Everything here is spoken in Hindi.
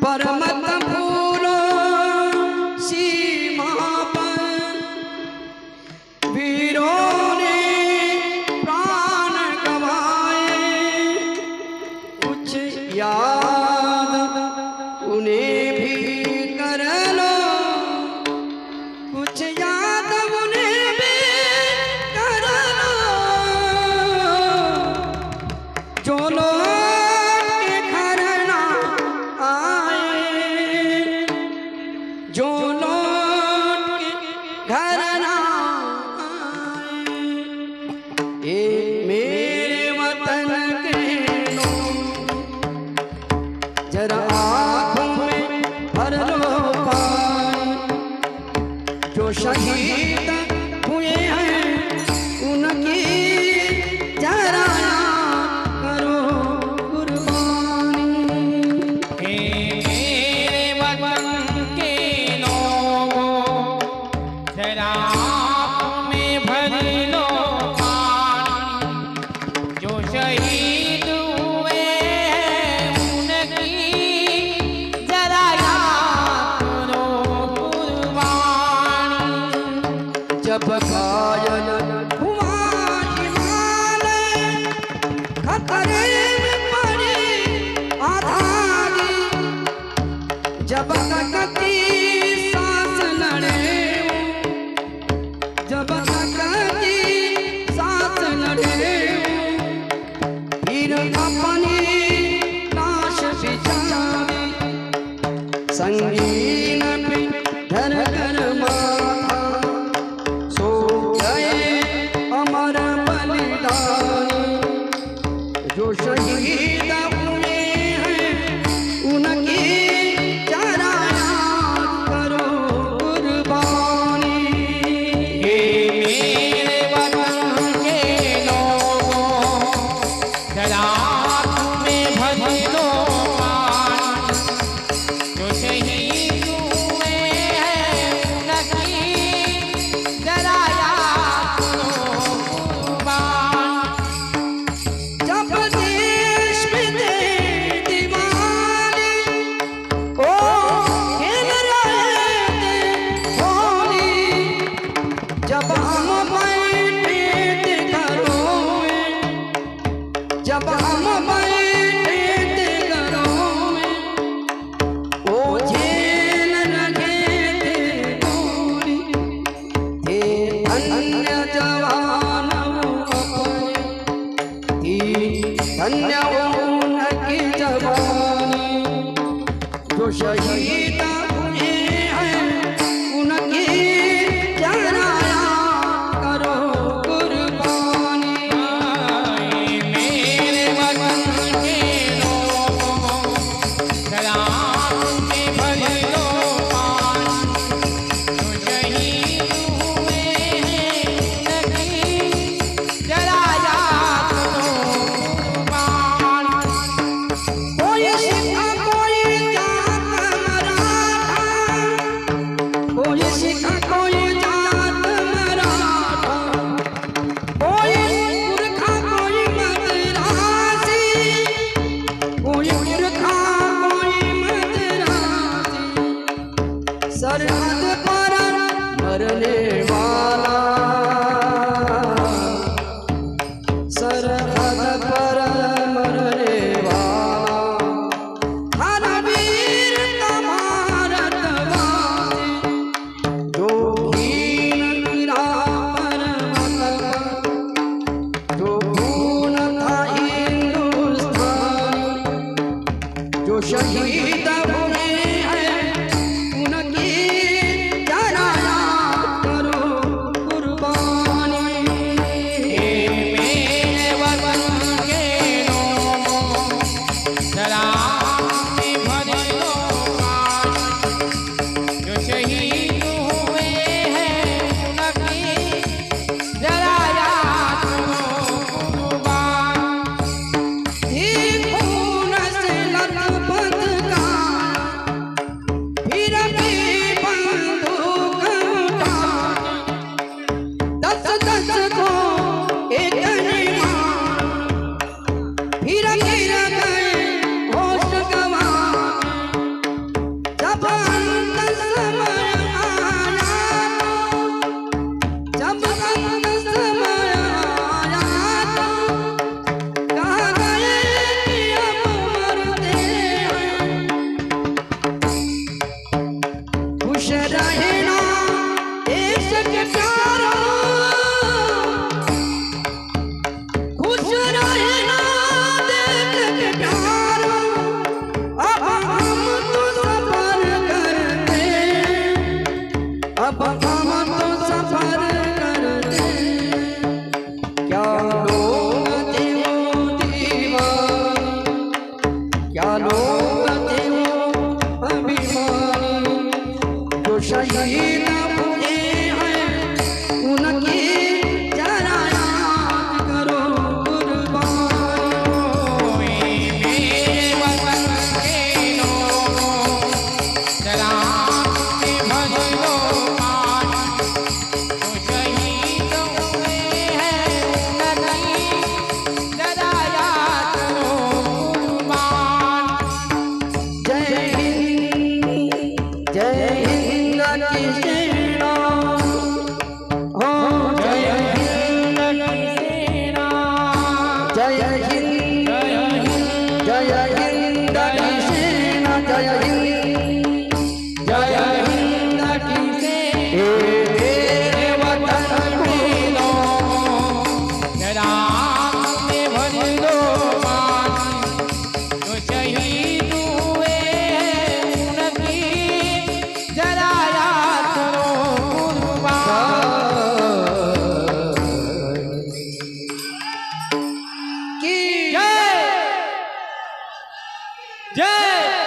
परमत फूलो सीमा पर वीरों ने प्राण गवाए। कुछ याद उन्हें भी कर लो, कुछ याद उन्हें भी कर लो। जो लोग के घर ना आए, जो लोग के घर ना आए, ये मेरे वतन के लोग जरा आँखों में भर लो पानी। जो शहीद हुए हैं उनकी जरा याद करो कुर्बानी। हे मेरे वतन के लोगों, जरा आँखों में भर लो पानी। जो शहीद हुए हैं उनकी जरा याद करो कुर्बानी। जब घायल हुआ हिमालय, खतरे में पड़ी आधारी। जब तकती सांस लड़े, जब तकती सांस लड़े, फिर अपनी लाश बिछाई। संगीन पे धर कर माथा सो गए अमर बलिदानी। जो शहीद हुए हैं उनकी जरा याद करो कुर्बानी। हे मेरे वतन के लोगों, जरा आँखों में भर लो पानी। जो शहीद हुए हैं उनकी जरा याद करो कुर्बानी। जब देश में थे दीवाने, ओ खेल रहे थे होली। जब हम बैठे थे घरों में, जब हम बैठे थे घरों में, ओ झेल रहे थे गोली। थे अन्य जवान अपने, थी धन्य उनकी जवानी। जो शहीद हुए हैं उनकी जरा याद करो कुर्बानी। मेरे वतन के लोगों, जरा आँखों में भर लो पानी। जो शहीद हुए हैं उनकी जरा याद करो कुर्बानी। कोई सिखा कोई जात मराठा, कोई सिखा कोई जात मराठा, कोई पुरखा कोई मद्रासी, कोई पुरखा कोई मद्रासी। सरहद पर मरने वाला, सरहद पर मरने वाला, हर वीर का भारतवासी। जो हीन गिरा पर्वत पर, जो खून था हिंदुस्तानी। जो शहीद हुए हैं उनकी जरा याद करो कुर्बानी। हे मेरे वतन के लोगों, जरा आँखों में भर लो पानी। जो शहीद हुए हैं उनकी जरा याद करो कुर्बानी। थी खून से लथपथ जय हिंद की सेना जय हिंद जय हिंद की सेना तेरे वतन के लोगों राम ने भर दो पानी जो शहीद हुए उनकी जरा याद करो कुर्बान की जय जय